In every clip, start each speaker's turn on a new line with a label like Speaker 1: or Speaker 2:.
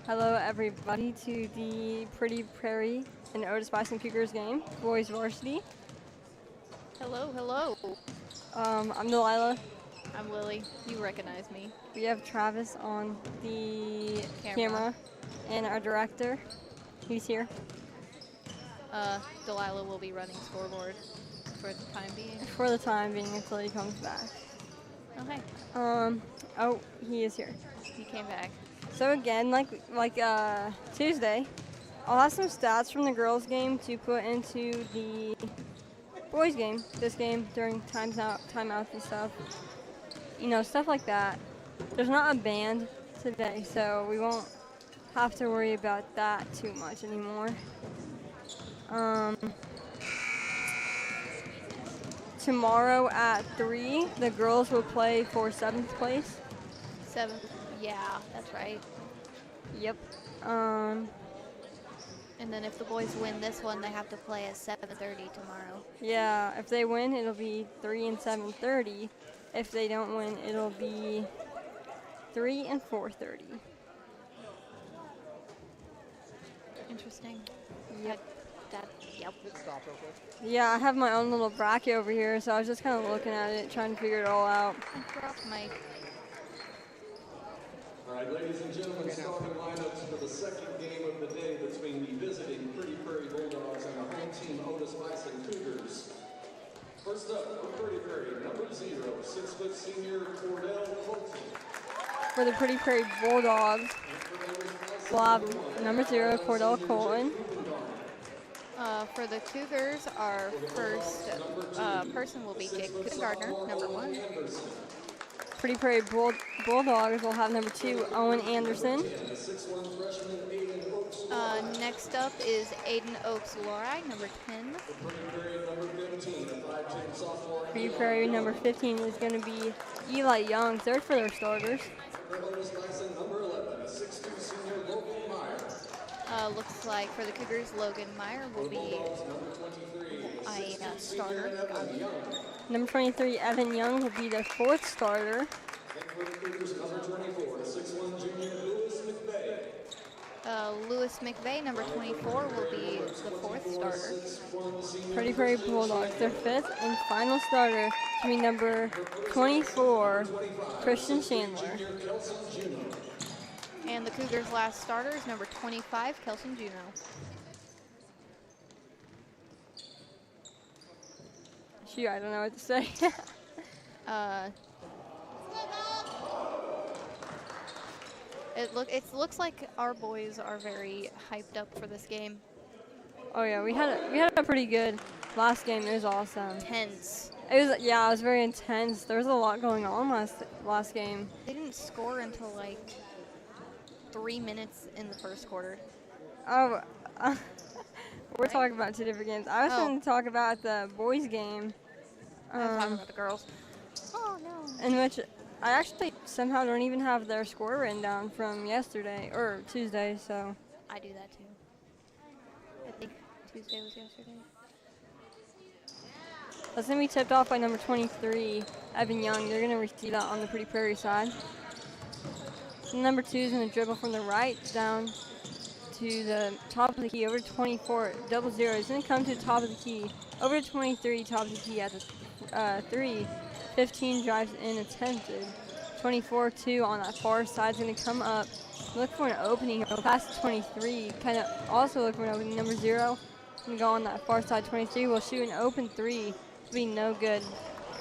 Speaker 1: Hello, everybody, to the Pretty Prairie and Otis-Bison Cougars game, boys varsity.
Speaker 2: Hello, hello.
Speaker 1: I'm Delilah.
Speaker 2: I'm Lily. You recognize me.
Speaker 1: We have Travis on the camera and our director. He's here.
Speaker 2: Delilah will be running scoreboard for the time being.
Speaker 1: For the time being, until he comes back.
Speaker 2: Okay.
Speaker 1: Oh, he is here.
Speaker 2: He came back.
Speaker 1: So again, like Tuesday, I'll have some stats from the girls' game to put into the boys' game. This game during timeouts and stuff. You know, stuff like that. There's not a band today, so we won't have to worry about that too much anymore. Tomorrow at 3, the girls will play for 7th place.
Speaker 2: 7th. Yeah, that's right.
Speaker 1: Yep.
Speaker 2: And then if the boys win this one, they have to play at 7:30 tomorrow.
Speaker 1: Yeah, if they win, it'll be 3 and 7:30. If they don't win, it'll be 3 and 4:30.
Speaker 2: Interesting.
Speaker 1: Yep.
Speaker 2: Yep.
Speaker 1: Yeah, I have my own little bracket over here, so I was just kind of looking at it, trying to figure it all out.
Speaker 2: I dropped my...
Speaker 3: All right, ladies and gentlemen, starting lineups for the second game of the day between the visiting Pretty Prairie Bulldogs and the home team Otis-Bison Cougars. First up, for Pretty Prairie, number 0, 6-foot senior Cordell Colton.
Speaker 1: For the Pretty Prairie Bulldogs, we'll have number 0, Cordell Colton.
Speaker 2: For the Cougars, our first person will be Jake Gardner, number 1.
Speaker 1: Pretty Prairie Bulldogs will have number 2, Owen Anderson.
Speaker 2: Next up is Aiden Oaks Lori, number 10.
Speaker 1: Pretty Prairie number 15 is going to be Eli Young, third for their starters.
Speaker 2: Looks like for the Cougars, Logan Meyer will be a starter.
Speaker 1: Number 23, Evan Young, will be the 4th starter.
Speaker 2: Lewis McVeigh, number 24, will be the 4th starter.
Speaker 1: Pretty Prairie Bulldogs, their 5th and final starter to be number 24, Christian Chandler.
Speaker 2: And the Cougars' last starter is number 25, Kelson Juno.
Speaker 1: Shoot, I don't know what to say.
Speaker 2: It looks like our boys are very hyped up for this game.
Speaker 1: Oh yeah, we had a pretty good last game. It was awesome.
Speaker 2: Tense.
Speaker 1: It was very intense. There was a lot going on last game.
Speaker 2: They didn't score until like 3 minutes in the first quarter.
Speaker 1: Oh, we're talking about 2 different games. I was going to talk about the boys' game.
Speaker 2: I was talking about the girls. Oh no.
Speaker 1: In which I actually somehow don't even have their score written down from yesterday or Tuesday. So
Speaker 2: I do that too. I think Tuesday was yesterday.
Speaker 1: That's going to be tipped off by number 23, Evan Young. They're going to receive that on the Pretty Prairie side. So number 2 is going to dribble from the right down to the top of the key, over to 24, 0-0. He's going to come to the top of the key, over to 23, top of the key at the 3. 15 drives in attempted. 24-2 on that far side is going to come up, look for an opening. He'll pass to 23, kind of also look for an opening. Number 0 is going to go on that far side. 23 will shoot an open 3. Be no good.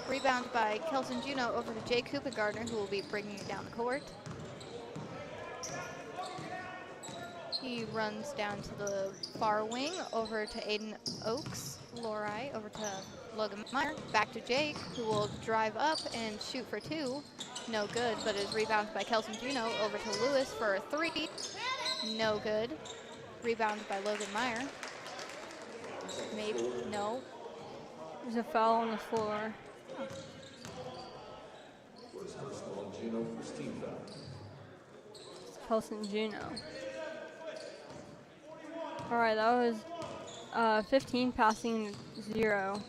Speaker 2: Rebound by Kelson Juno over to Jake Gardner, who will be bringing it down the court. He runs down to the far wing over to Aiden Oaks Lori, over to Logan Meyer, back to Jake, who will drive up and shoot for 2. No good, but is rebounded by Kelson Juno over to Lewis for a 3. No good. Rebounded by Logan Meyer. Maybe, no.
Speaker 1: There's a foul on the floor. Kelson Juno. All right, that was 15 passing 0.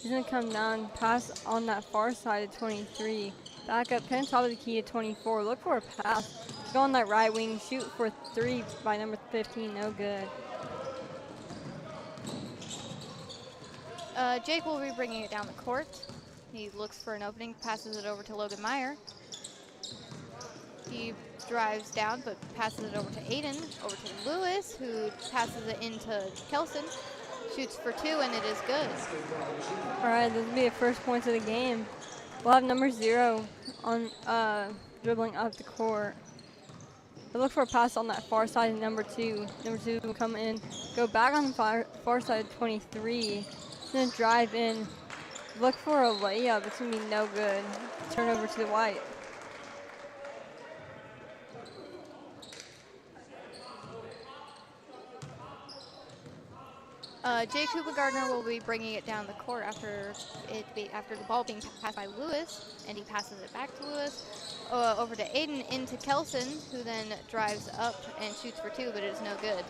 Speaker 1: He's going to come down, pass on that far side of 23. Back up, kind of top of the key at 24. Look for a pass. Go on that right wing, shoot for 3 by number 15, no good.
Speaker 2: Jake will be bringing it down the court. He looks for an opening, passes it over to Logan Meyer. He drives down, but passes it over to Aiden, over to Lewis, who passes it into Kelson. Shoots for 2, and it is good.
Speaker 1: All right, this will be the first points of the game. We'll have number 0 on dribbling up the court. We'll look for a pass on that far side of number 2. Number 2 will come in, go back on the far side of 23, then drive in, look for a layup. It's going to be no good. Turn over to the white.
Speaker 2: Jake Hooper-Gardner will be bringing it down the court after the ball being passed by Lewis, and he passes it back to Lewis, over to Aiden, into Kelson, who then drives up and shoots for 2, but it is no good.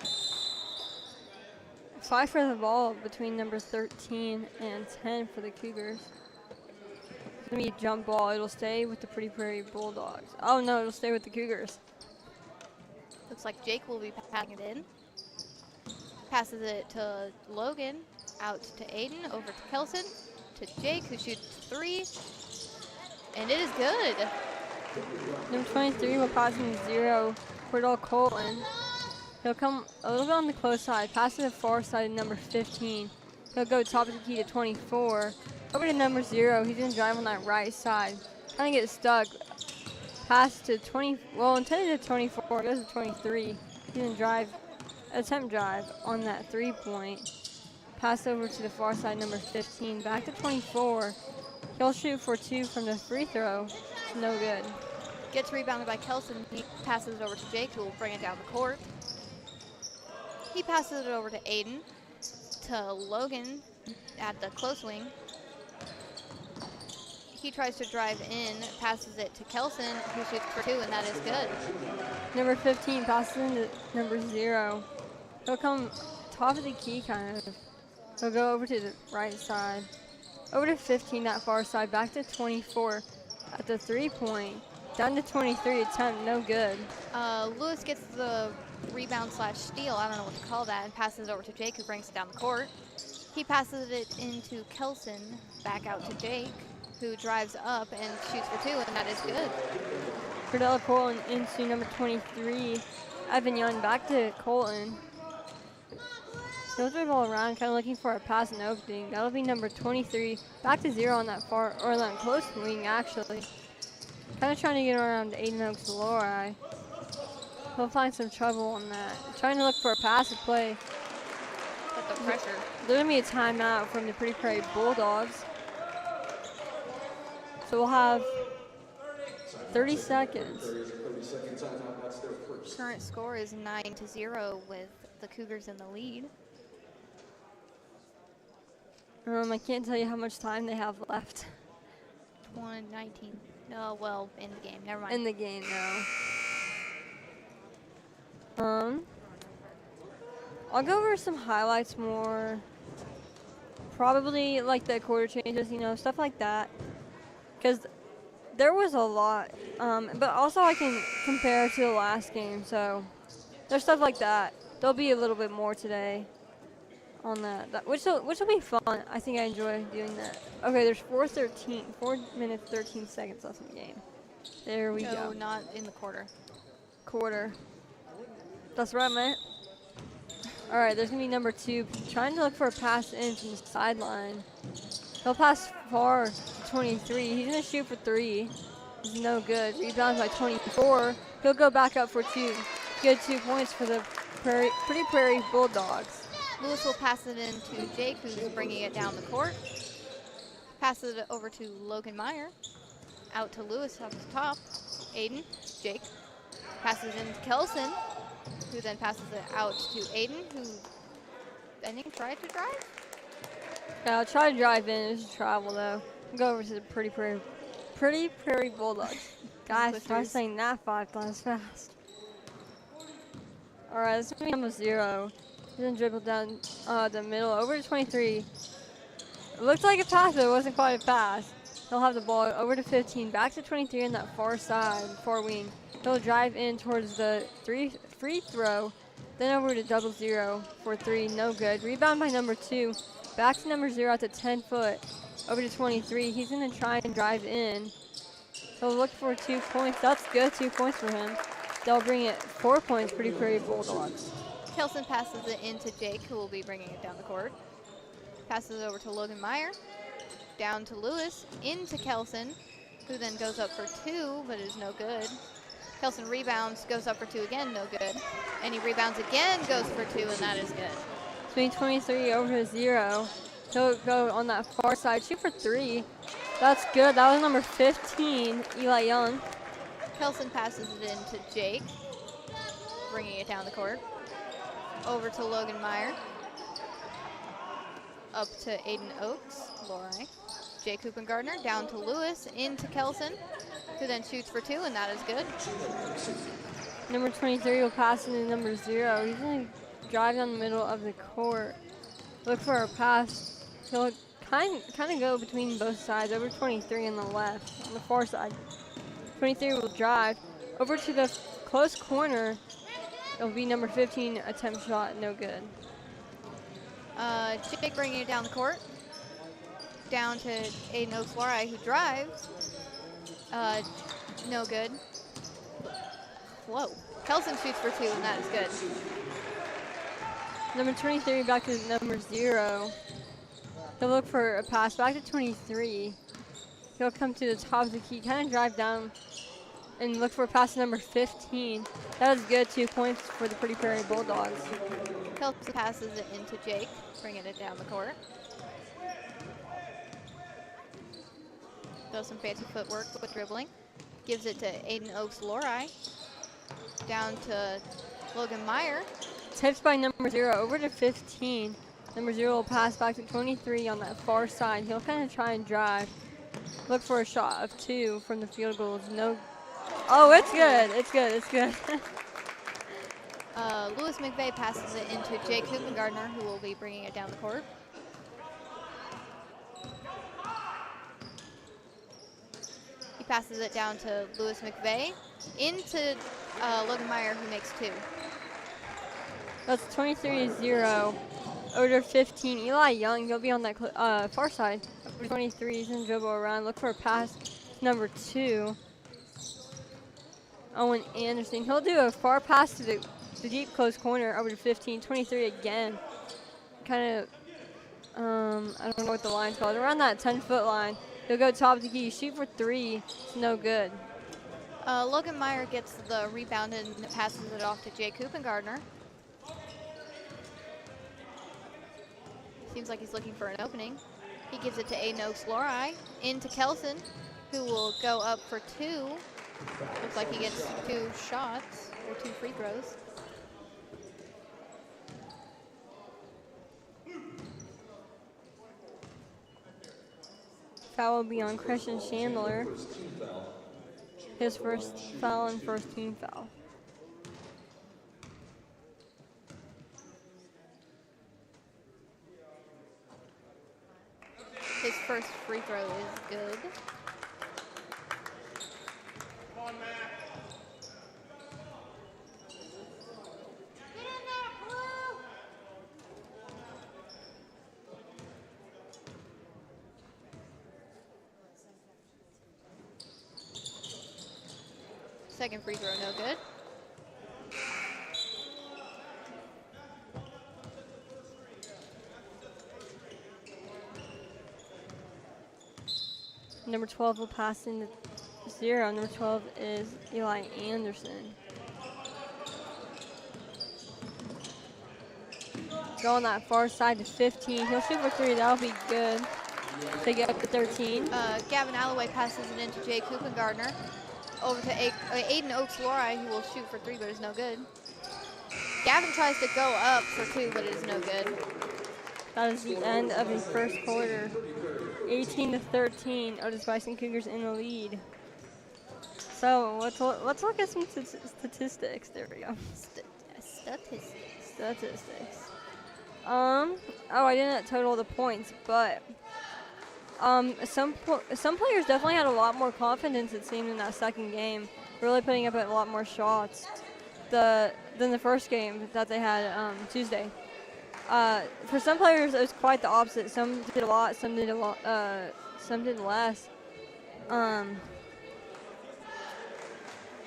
Speaker 1: Fight for the ball between number 13 and 10 for the Cougars. It's going to be a jump ball. It'll stay with the Pretty Prairie Bulldogs. Oh, no, it'll stay with the Cougars.
Speaker 2: Looks like Jake will be passing it in. Passes it to Logan, out to Aiden, over to Kelson, to Jake, who shoots 3, and it is good.
Speaker 1: Number 23 will pass him 0, Cordell Colton. He'll come a little bit on the close side, pass to the far side of number 15. He'll go top of the key to 24. Over to number 0, he's gonna drive on that right side. Kind of get stuck. Pass to 20, well, intended to 24, goes to 23. He's gonna drive, attempt drive on that 3-point. Pass over to the far side, number 15, back to 24. He'll shoot for 2 from the free throw. It's no good.
Speaker 2: Gets rebounded by Kelson. He passes it over to Jake, who will bring it down the court. He passes it over to Aiden, to Logan at the close wing. He tries to drive in, passes it to Kelson, who shoots for 2, and that is good.
Speaker 1: Number 15 passes into number 0. He'll come top of the key, kind of. He'll go over to the right side. Over to 15, that far side, back to 24 at the 3-point. Down to 23, attempt, no good.
Speaker 2: Lewis gets the rebound / steal, I don't know what to call that, and passes it over to Jake, who brings it down the court. He passes it into Kelson, back out to Jake, who drives up and shoots for 2, and that is good.
Speaker 1: Cordell Colton into number 23. Evan Young back to Colton. He'll dribble around, kind of looking for a pass and opening. That'll be number 23. Back to 0 on that far, or that close wing, actually. Kind of trying to get around Aiden Oaks-Lori. He'll find some trouble on that. Trying to look for a pass to play.
Speaker 2: Put the pressure.
Speaker 1: There's going to be a timeout from the Pretty Prairie Bulldogs. So we'll have 30 seconds.
Speaker 2: Current score is 9-0 with the Cougars in the lead.
Speaker 1: I can't tell you how much time they have left.
Speaker 2: 19. No, well, in the game. Never mind.
Speaker 1: In the game, no. I'll go over some highlights more. Probably like the quarter changes, stuff like that. Because there was a lot. But also I can compare to the last game, so there's stuff like that. There'll be a little bit more today on that which will be fun. I think I enjoy doing that. Okay, there's 4 minutes 13 seconds left in the game. There we go.
Speaker 2: No, not in the quarter.
Speaker 1: Quarter. That's what I meant. All right, there's gonna be number 2 trying to look for a pass in from the sideline. He'll pass far to 23. He's gonna shoot for 3. It's no good. Rebounded by 24. He'll go back up for 2. Good 2 points for the Pretty Prairie Bulldogs.
Speaker 2: Lewis will pass it in to Jake, who's bringing it down the court. Passes it over to Logan Meyer. Out to Lewis up the top. Aiden, Jake. Passes it in to Kelson, who then passes it out to Aiden, who I think tried to drive.
Speaker 1: Yeah, I'll try to drive in. It's a travel, though. We'll go over to the Pretty Prairie Bulldogs. Guys, try saying that 5 times fast. All right, this is going to be number 0. He's going to dribble down the middle over to 23. It looked like a pass, but it wasn't quite a pass. He'll have the ball over to 15, back to 23 on that far side, far wing. He'll drive in towards the free throw, then over to 0 for 3, no good. Rebound by number 2, back to number 0 at the 10 foot, over to 23. He's gonna try and drive in. He'll look for 2 points. That's good, 2 points for him. They'll bring it 4 points, Pretty Prairie Bulldogs.
Speaker 2: Kelson passes it into Jake, who will be bringing it down the court. Passes it over to Logan Meyer. Down to Lewis, into Kelson, who then goes up for 2, but is no good. Kelson rebounds, goes up for 2 again, no good. And he rebounds again, goes for 2, and that is good.
Speaker 1: Between 23 over to 0. He'll go on that far side, shoot for 3. That's good. That was number 15, Eli Young.
Speaker 2: Kelson passes it into Jake, bringing it down the court. Over to Logan Meyer. Up to Aiden Oaks, Lorai. Jake Hoopengardner down to Lewis, into Kelson, who then shoots for 2, and that is good.
Speaker 1: Number 23 will pass into number 0. He's going to drive down the middle of the court, look for a pass. He'll kind of go between both sides, over 23 on the left, on the far side. 23 will drive over to the close corner. It'll be number 15, attempt shot, no good.
Speaker 2: Jake bringing it down the court. Down to Aiden Oaks Lorai, who drives. No good. Whoa. Kelson shoots for 2, and that is good.
Speaker 1: Number 23 back to number 0. He'll look for a pass back to 23. He'll come to the top of the key, kind of drive down and look for a pass to number 15. That is good, 2 points for the Pretty Prairie Bulldogs.
Speaker 2: Kelson passes it into Jake, bringing it down the court. Does some fancy footwork with dribbling. Gives it to Aiden Oaks Lorai. Down to Logan Meyer.
Speaker 1: Tipped by number 0 over to 15. Number 0 will pass back to 23 on that far side. He'll kind of try and drive. Look for a shot of 2 from the field goals. No. Oh, it's good. It's good. It's good.
Speaker 2: Lewis McVeigh passes it into Jake Hoopengardner, who will be bringing it down the court. He passes it down to Lewis McVeigh, into Logan Meyer, who makes 2.
Speaker 1: That's 23-0. Over to 15, Eli Young. He'll be on that far side. Over 23, he's going to dribble around. Look for a pass. Number 2, Owen Anderson. He'll do a far pass to the deep close corner over to 15. 23 again. Kind of, I don't know what the line's called. Around that 10-foot line. He'll go top of the key. Shoot for 3. It's no good.
Speaker 2: Logan Meyer gets the rebound and passes it off to Jake Hoopengardner. Seems like he's looking for an opening. He gives it to Aiden Oaks Lorai, into Kelson, who will go up for 2. Looks like he gets 2 shots, or 2 free throws.
Speaker 1: Foul will be on Christian Chandler. His first foul and first team foul.
Speaker 2: His first free throw is good. Second free throw, no good.
Speaker 1: Number 12 will pass into 0. Number 12 is Eli Anderson. Go on that far side to 15. He'll shoot for 3. That'll be good. They get up to 13.
Speaker 2: Gavin Alloway passes it into Jake Hoopengardner. Over to Aiden Oaks Lorai, who will shoot for 3, but is no good. Gavin tries to go up for 2, but it is no good.
Speaker 1: That is the end of the first quarter. 18-13, Otis-Bison Cougars in the lead. So let's look at some statistics. There we go. Statistics. Oh, I didn't total the points, but Some players definitely had a lot more confidence, it seemed, in that second game, really putting up a lot more shots than the first game that they had Tuesday. For some players, it was quite the opposite. Some did a lot, some did less.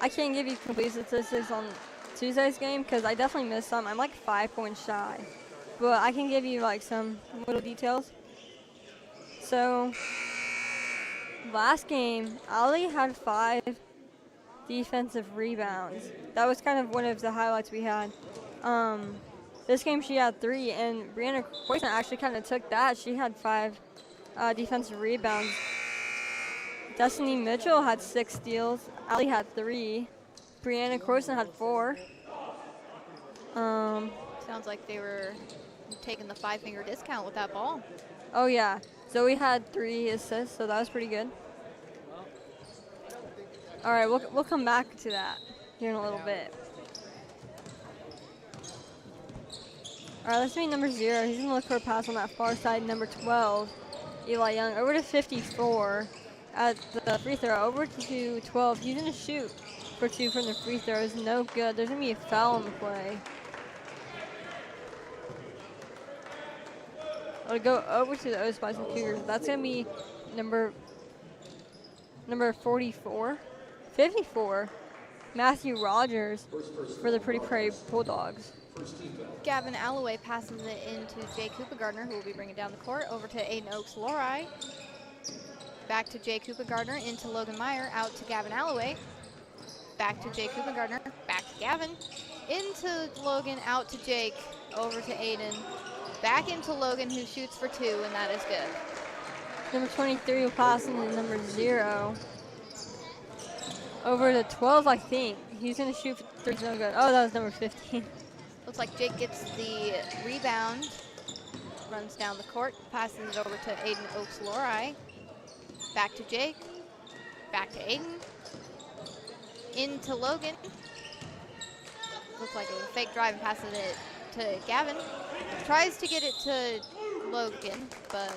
Speaker 1: I can't give you complete statistics on Tuesday's game because I definitely missed some. I'm like 5 points shy, but I can give you like some little details. So last game, Ali had 5 defensive rebounds. That was kind of one of the highlights we had. This game she had 3, and Brianna Poison actually kind of took that. She had 5 defensive rebounds. Destiny Mitchell had 6 steals. Ali had 3. Brianna Croson had 4.
Speaker 2: Sounds like they were taking the 5-finger discount with that ball.
Speaker 1: Oh yeah, Zoe had 3 assists, so that was pretty good. All right, we'll come back to that here in a little bit. All right, let's meet number 0. He's gonna look for a pass on that far side. Number 12, Eli Young, over to 54 at the free throw. Over to 12. He's gonna shoot for 2 from the free throws. No good. There's gonna be a foul on the play. I'll go over to the Otis-Bison Cougars. That's gonna be number 44, 54, Matthew Rogers for the Pretty Prairie Bulldogs.
Speaker 2: Gavin Alloway passes it into Jay Cooper Gardner, who will be bringing down the court. Over to Aiden Oaks Lori. Back to Jay Cooper Gardner, into Logan Meyer, out to Gavin Alloway. Back to Jay Cooper Gardner, back to Gavin. Into Logan, out to Jake, over to Aiden. Back into Logan, who shoots for 2, and that is good.
Speaker 1: Number 23 will pass into number 0. Over to 12, I think. He's going to shoot for 3. No good. Oh, that was number 15.
Speaker 2: Looks like Jake gets the rebound, runs down the court, passes it over to Aiden Oaks Lori. Back to Jake, back to Aiden, into Logan. Looks like it was a fake drive and passes it to Gavin. Tries to get it to Logan, but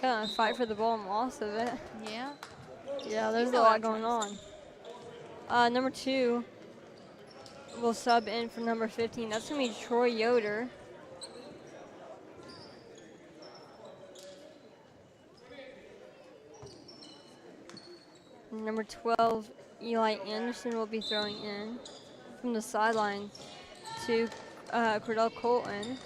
Speaker 1: Kind of fight for the ball and loss of it.
Speaker 2: yeah.
Speaker 1: Yeah, there's a lot going on. Number 2 will sub in for number 15. That's going to be Troy Yoder. Number 12, Eli Anderson will be throwing in from the sideline to Cordell Colton.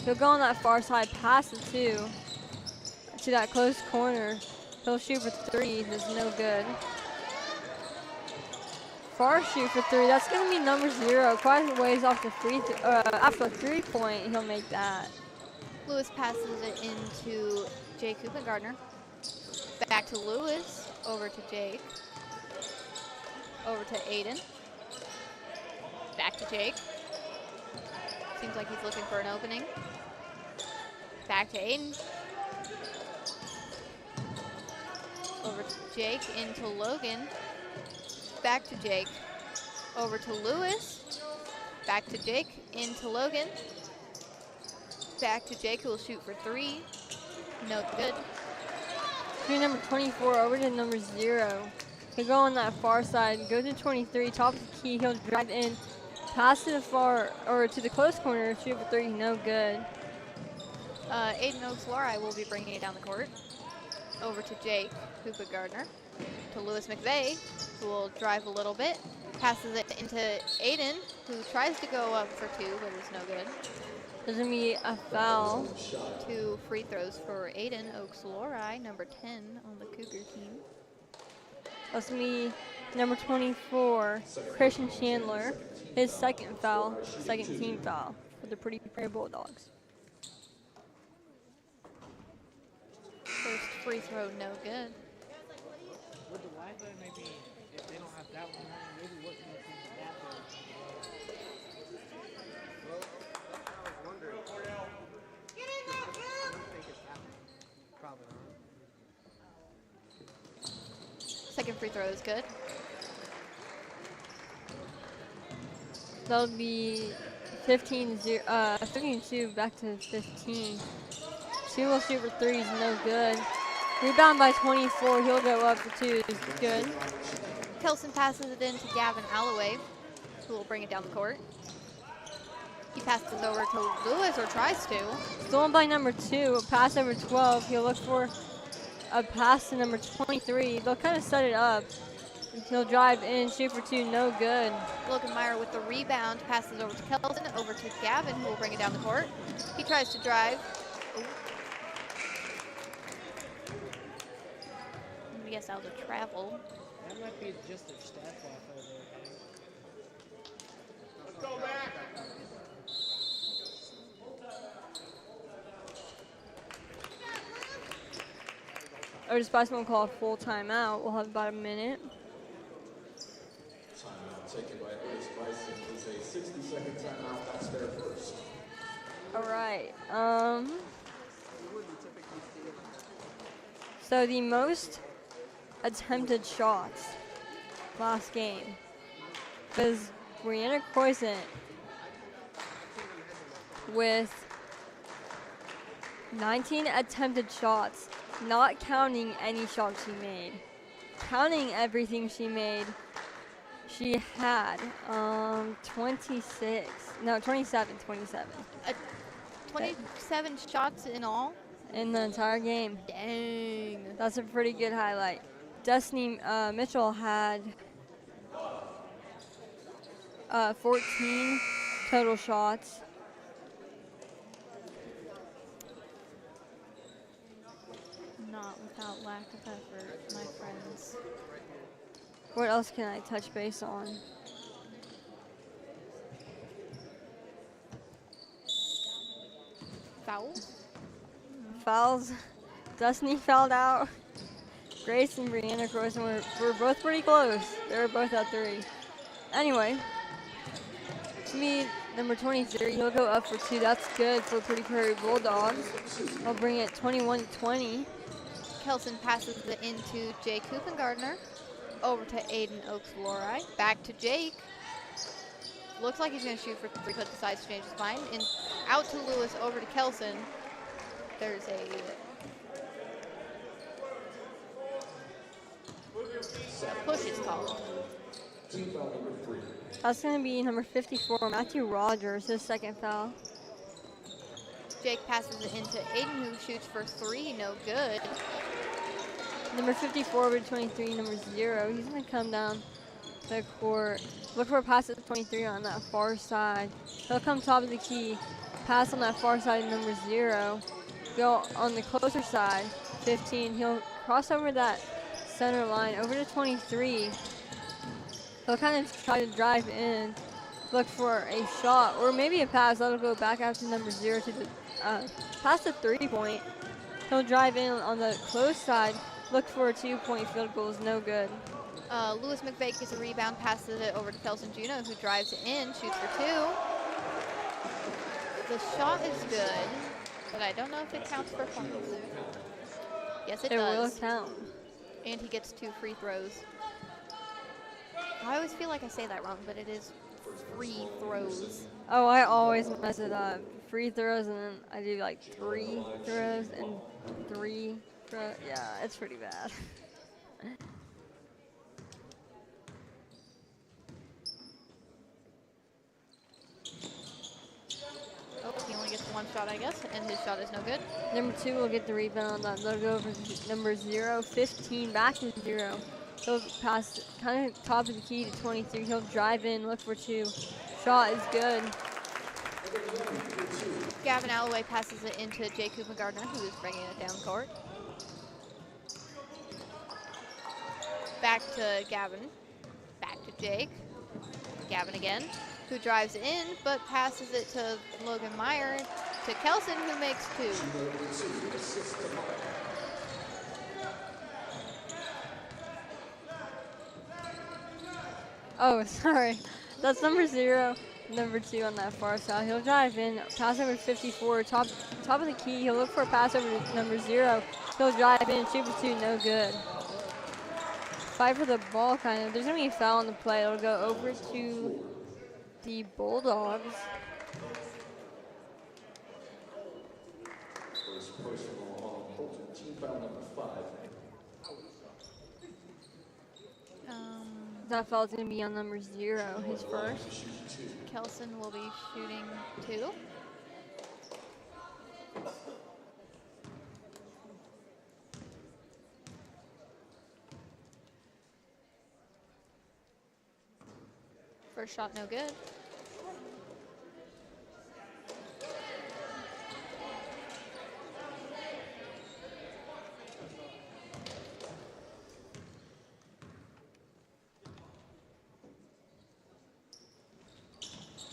Speaker 1: He'll go on that far side, pass it to that close corner. He'll shoot for 3. That's no good. Far shoot for 3. That's going to be number 0. Quite a ways off the after the 3-point, he'll make that.
Speaker 2: Lewis passes it into Jay Cooper Gardner. Back to Lewis, over to Jake. Over to Aiden. Back to Jake. Seems like he's looking for an opening. Back to Aiden. Over to Jake, into Logan. Back to Jake. Over to Lewis. Back to Jake, into Logan. Back to Jake, who will shoot for 3. No good.
Speaker 1: Number 24 over to number 0. He'll go on that far side, go to 23, top of the key. He'll drive in, pass to the far, or to the close corner, shoot for 3, no good.
Speaker 2: Aiden Oaks Lori will be bringing it down the court. Over to Jake Cooper Gardner. To Lewis McVeigh, who will drive a little bit. Passes it into Aiden, who tries to go up for 2, but is no good.
Speaker 1: There's going to be a foul.
Speaker 2: 2 free throws for Aiden Oaks Lori, number 10 on the Cougar team.
Speaker 1: That's going to be number 24, Christian Chandler. His second team foul for the Pretty Prairie Bulldogs.
Speaker 2: First free throw, no good.
Speaker 4: With the Wi-Fi, maybe if they don't have that one, maybe working with that one. Probably not.
Speaker 2: Second free throw is good.
Speaker 1: That'll be 15-2 back to 15. 2 will shoot for 3, is no good. Rebound by 24, he'll go up for 2, is good.
Speaker 2: Kelson passes it in to Gavin Alloway, who will bring it down the court. He passes it over to Lewis, or tries to.
Speaker 1: Stolen by number 2, pass over 12. He'll look for a pass to number 23. They'll kind of set it up. He'll drive in, shoot for 2, no good.
Speaker 2: Logan Meyer with the rebound, passes over to Kelson, over to Gavin, who will bring it down the court. He tries to drive. Ooh. I guess that was a travel.
Speaker 4: That might be just their stat block over there.
Speaker 3: Let's go back.
Speaker 1: Otis-Bison will call a full timeout. We'll have about a minute.
Speaker 3: Timeout taken by Otis-Bison is a 60-second timeout. That's their first.
Speaker 1: All right. So the most attempted shots last game was Brianna Croissant with 19 attempted shots, not counting any shots she made. Counting everything she made, she had 27.
Speaker 2: 27 shots in all?
Speaker 1: In the entire game.
Speaker 2: Dang.
Speaker 1: That's a pretty good highlight. Destiny Mitchell had 14 total shots.
Speaker 2: Not without lack of effort, my friends.
Speaker 1: What else can I touch base on?
Speaker 2: Foul?
Speaker 1: Fouls. Destiny fouled out. Grace and Brianna Croissant were both pretty close. They were both at 3. Anyway, to me, number 23, he'll go up for 2. That's good for Pretty Prairie Bulldogs. I'll bring it 21-20.
Speaker 2: Kelson passes it into Jake Hoopengardner. Over to Aiden Oaks-Lorai. Back to Jake. Looks like he's going to shoot for 3, but decides to change his mind. And out to Lewis, over to Kelson. There's a push is called.
Speaker 3: Team foul number 3.
Speaker 1: That's going to be number 54, Matthew Rogers, his second foul.
Speaker 2: Jake passes it into Aiden, who shoots for 3, no good.
Speaker 1: Number 54 over 23, number 0. He's going to come down the court. Look for a pass at 23 on that far side. He'll come top of the key. Pass on that far side, number 0. Go on the closer side, 15. He'll cross over that center line over to 23. He'll kind of try to drive in, look for a shot or maybe a pass. That'll go back out to number 0 to the past the 3-point. He'll drive in on the close side, look for a 2-point field goal, is no good.
Speaker 2: Lewis McVeigh gets a rebound, passes it over to Kelson Juno, who drives in, shoots for 2. The shot is good, but I don't know if it counts for points. Yes, it does.
Speaker 1: Will count.
Speaker 2: And he gets 2 free throws. I always feel like I say that wrong, but it is free throws.
Speaker 1: Oh, I always mess it up. Free throws, and then I do like 3 throws and 3 throws. Yeah, it's pretty bad.
Speaker 2: Oh, he only gets 1 shot, I guess, and his shot is no good.
Speaker 1: Number 2 will get the rebound on that. They'll go over to number 0, 15, back to 0. He'll pass kind of top of the key to 23. He'll drive in, look for 2. Shot is good.
Speaker 2: Gavin Alloway passes it into Jake Hoopengardner, who is bringing it down court. Back to Gavin. Back to Jake. Gavin again, who drives in, but passes it to Logan Meyer, to Kelson, who makes 2.
Speaker 1: Oh, sorry. That's number 0, number 2 on that far side. He'll drive in, pass over 54, top of the key. He'll look for a pass over to number 0. He'll drive in, shoot for 2, no good. Fight for the ball, kind of. There's going to be a foul on the play. It'll go over to the Bulldogs.
Speaker 3: First personal on Colton. Team foul number 5.
Speaker 1: That foul's going to be on number 0, his first.
Speaker 2: Kelson will be shooting 2. First shot, no good.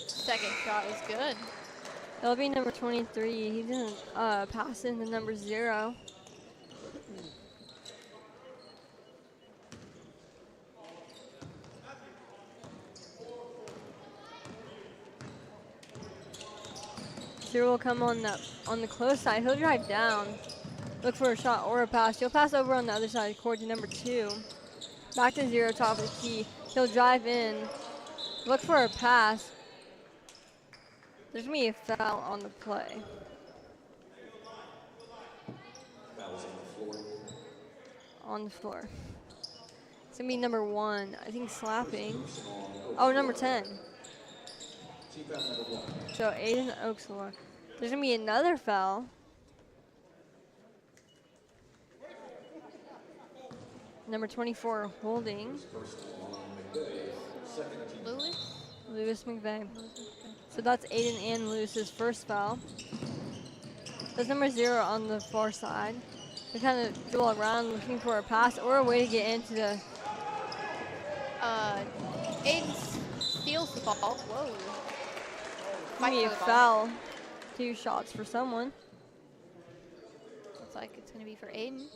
Speaker 2: Second shot is good.
Speaker 1: It'll be number 23. He didn't pass into number 0. Zero will come on the close side. He'll drive down, look for a shot or a pass. He'll pass over on the other side of the court to number 2. Back to 0, top of the key. He'll drive in, look for a pass. There's going to be a foul on the play.
Speaker 3: Fouls on the floor.
Speaker 1: On the floor. It's going to be number 1, I think slapping. Oh, number 10.
Speaker 3: Team foul number 1.
Speaker 1: So Aiden Oakslaw. There's going to be another foul. Number 24 holding. Lewis McVeigh. So that's Aiden and Lewis's first foul. That's number 0 on the far side. They kind of dribble around looking for a pass or a way to get into the...
Speaker 2: Aiden steals the ball. Whoa.
Speaker 1: Maybe a foul. 2 shots for someone.
Speaker 2: Looks like it's going to be for Aiden.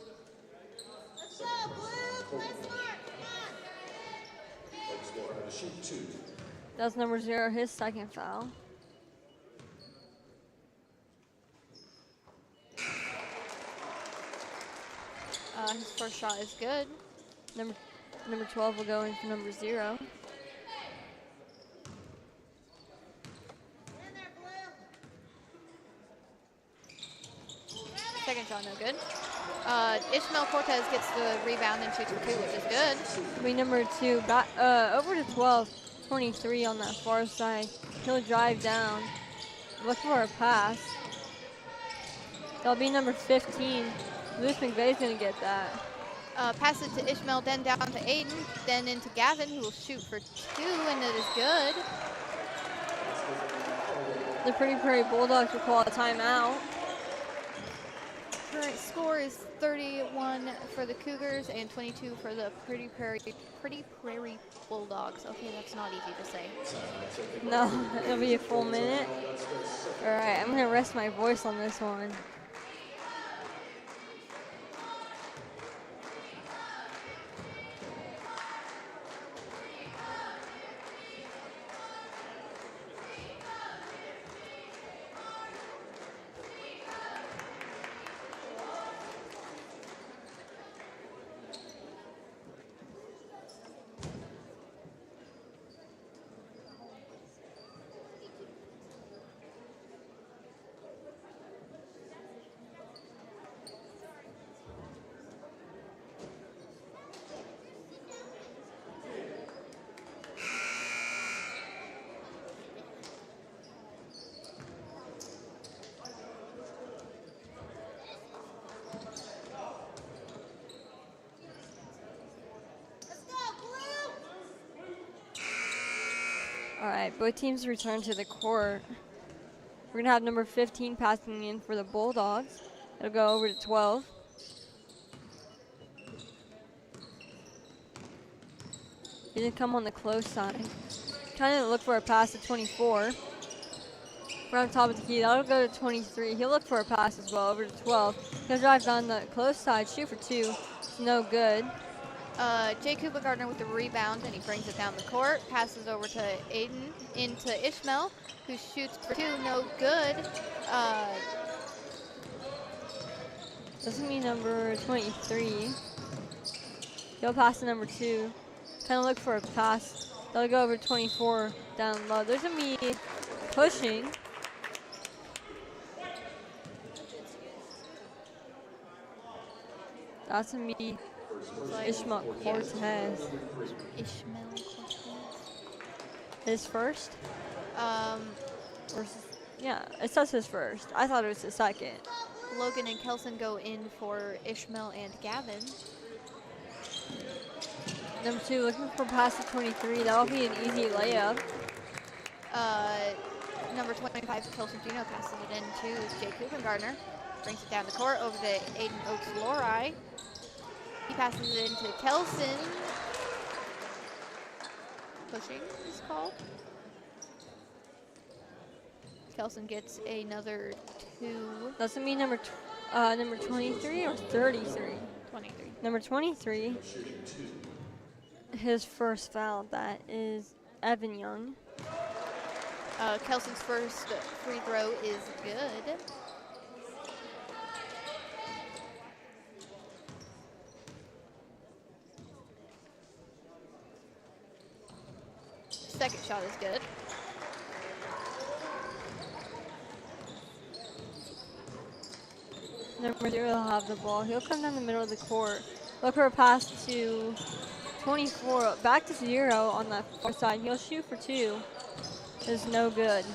Speaker 3: Shoot 2.
Speaker 1: That's number 0, his second foul.
Speaker 2: His first shot is good.
Speaker 1: Number 12 will go in for number 0.
Speaker 2: Second shot, no good. Ishmael Cortez gets the rebound and shoots for 2, which is good.
Speaker 1: It'll be number 2, back, over to 12, 23 on that far side. He'll drive down, look for a pass. That'll be number 15. Lewis McVeigh's gonna get that.
Speaker 2: Pass it to Ishmael, then down to Aiden, then into Gavin, who will shoot for 2, and it is good.
Speaker 1: The Pretty Prairie Bulldogs will call a timeout.
Speaker 2: Current score is 31 for the Cougars and 22 for the Pretty Prairie Bulldogs. Okay, that's not easy to say.
Speaker 1: No, it'll be a full minute. All right, I'm gonna rest my voice on this one. All right, both teams return to the court. We're gonna have number 15 passing in for the Bulldogs. It'll go over to 12. He didn't come on the close side. Trying to look for a pass to 24. We're on top of the key. That'll go to 23. He'll look for a pass as well over to 12. He'll drive down the close side, shoot for 2. It's no good.
Speaker 2: Jay Kuba Gardner with the rebound, and he brings it down the court. Passes over to Aiden, into Ishmael, who shoots for 2, no good.
Speaker 1: Doesn't mean number 23. He'll pass to number 2. Kind of look for a pass. They'll go over 24 down low. There's gonna be pushing. That's going to be
Speaker 2: like
Speaker 1: Ishmael Cortez.
Speaker 2: Ishmael Cortez.
Speaker 1: His first?
Speaker 2: Um,
Speaker 1: Yeah, it says his first. I thought it was his second.
Speaker 2: Logan and Kelson go in for Ishmael and Gavin.
Speaker 1: Number 2, looking for pass to 23. That'll be an easy layup.
Speaker 2: Number 25, Kelson Gino passes it into Jake Gardner. Brings it down the court over to Aiden Oaks Lori. He passes it into Kelson. Pushing is called. Kelson gets another 2.
Speaker 1: Doesn't mean number 23 or 33?
Speaker 2: 23.
Speaker 1: Number 23, his first foul. That is Evan Young.
Speaker 2: Kelson's first free throw is good. Second shot is good.
Speaker 1: Number 0 will have the ball. He'll come down the middle of the court. Look for a pass to 24. Back to 0 on the far side. He'll shoot for 2. It's no good.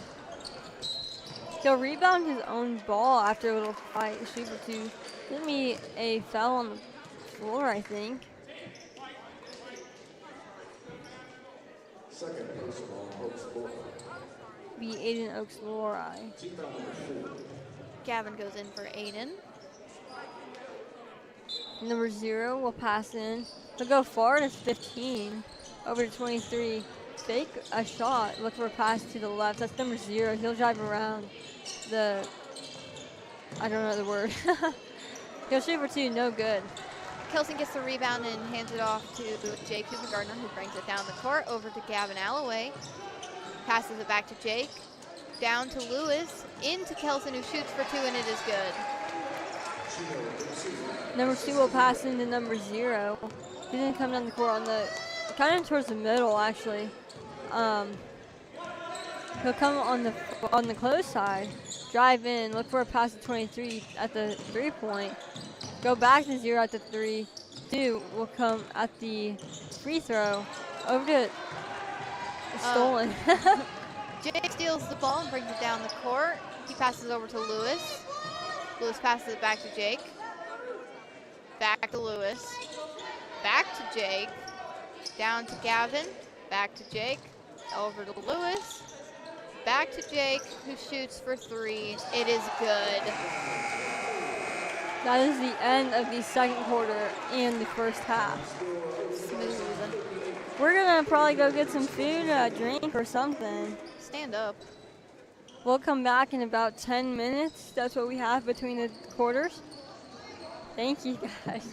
Speaker 1: He'll rebound his own ball after a little fight. Shoot for 2. Give me a foul on the floor, I think.
Speaker 3: Second personal on Oaks Lori.
Speaker 1: Be Aiden Oaks Lori.
Speaker 3: Team foul number 4.
Speaker 2: Gavin goes in for Aiden.
Speaker 1: Number 0 will pass in. He'll go far to 15. Over to 23. Fake a shot. Look for a pass to the left. That's number 0. He'll drive around the, I don't know the word. He'll shoot for 2. No good.
Speaker 2: Kelson gets the rebound and hands it off to Jake Gardner, who brings it down the court over to Gavin Alloway. Passes it back to Jake. Down to Lewis. Into Kelson, who shoots for 2, and it is good.
Speaker 1: Number 2 will pass into number 0. He's gonna come down the court on the, kind of towards the middle actually. He'll come on the close side, drive in, look for a pass to 23 at the 3-point. Go back to 0 at the 3. 2 will come at the free throw. Over to stolen.
Speaker 2: Jake steals the ball and brings it down the court. He passes over to Lewis. Lewis passes it back to Jake. Back to Lewis. Back to Jake. Down to Gavin. Back to Jake. Over to Lewis. Back to Jake, who shoots for 3. It is good.
Speaker 1: That is the end of the second quarter and the first half.
Speaker 2: Smooth.
Speaker 1: We're gonna probably go get some food, drink, or something.
Speaker 2: Stand up.
Speaker 1: We'll come back in about 10 minutes. That's what we have between the quarters. Thank you, guys.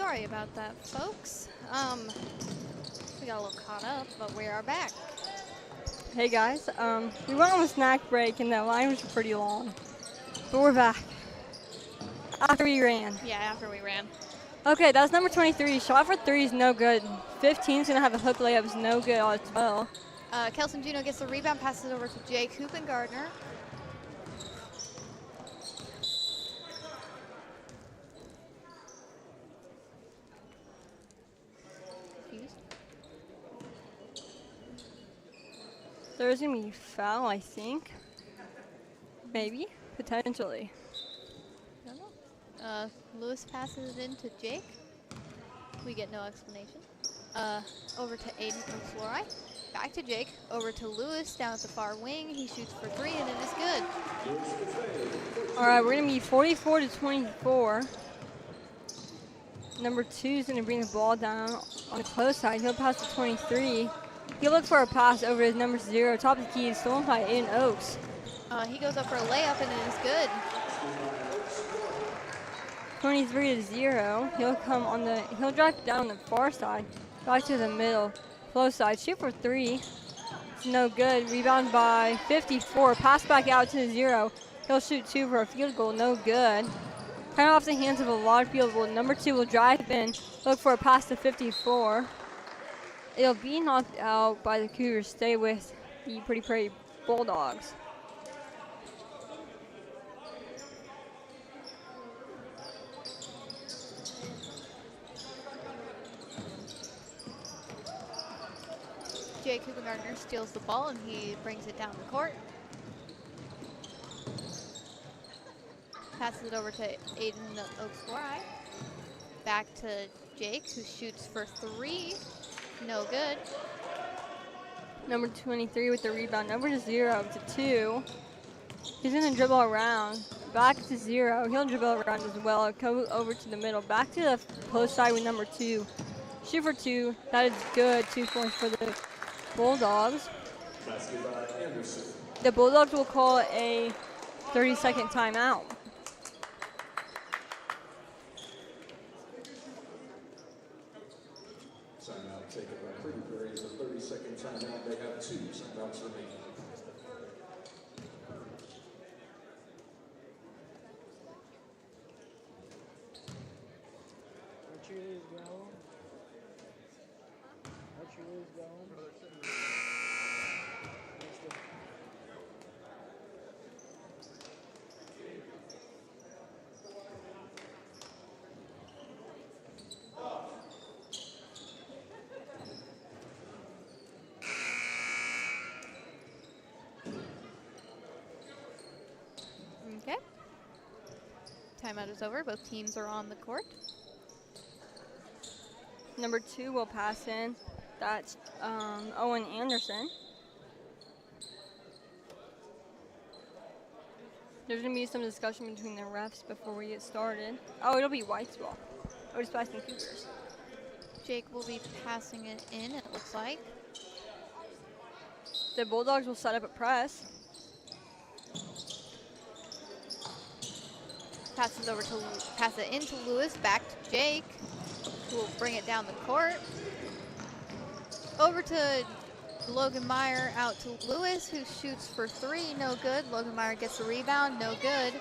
Speaker 2: sorry about that, folks. We got a little caught up, but we are back.
Speaker 1: Hey guys, we went on a snack break and that line was pretty long. But we're back. After we ran.
Speaker 2: Yeah, after we ran.
Speaker 1: Okay, that was number 23. Shot for 3 is no good. 15's gonna have a hook layup, is no good as well.
Speaker 2: Kelson Juno gets the rebound, passes over to Jake Hoopengardner.
Speaker 1: There's gonna be a foul, I think. Maybe, potentially.
Speaker 2: I don't know. Lewis passes it in to Jake. We get no explanation. Over to Aiden Flori. Back to Jake. Over to Lewis down at the far wing. He shoots for 3 and it is good.
Speaker 1: All right, we're gonna be 44 to 24. Number 2 is gonna bring the ball down on the close side. He'll pass to 23. He'll look for a pass over his number 0. Top of the key is stolen by Aiden Oaks.
Speaker 2: He goes up for a layup and it is good.
Speaker 1: 23 to 0. He'll drive down the far side, back to the middle, close side, shoot for 3. It's no good. Rebound by 54. Pass back out to the 0. He'll shoot 2 for a field goal. No good. Kind of off the hands of a lot of field goal. Number 2 will drive in, look for a pass to 54. It'll be knocked out by the Cougars. Stay with the Pretty Prairie Bulldogs.
Speaker 2: Jake Hoopengardner steals the ball and he brings it down the court. Passes it over to Aiden Oaks-Flori. Back to Jake, who shoots for 3. No good.
Speaker 1: Number 23 with the rebound. Number 0 to 2. He's going to dribble around. Back to 0. He'll dribble around as well. Go over to the middle. Back to the post side with number 2. Shoot for 2. That is good. 2 points for the Bulldogs. The Bulldogs will call a 30-second timeout.
Speaker 3: Timeout taken by Pretty Prairie. It's a 30-second timeout. They have 2 timeouts remaining.
Speaker 2: Okay. Timeout is over. Both teams are on the court.
Speaker 1: Number 2 will pass in. That's Owen Anderson. There's going to be some discussion between the refs before we get started. Oh, it'll be White's ball. Otis-Bison Cougars.
Speaker 2: Jake will be passing it in, it looks like.
Speaker 1: The Bulldogs will set up a press.
Speaker 2: Pass it into Lewis, back to Jake, who will bring it down the court. Over to Logan Meyer, out to Lewis, who shoots for 3, no good. Logan Meyer gets the rebound, no good,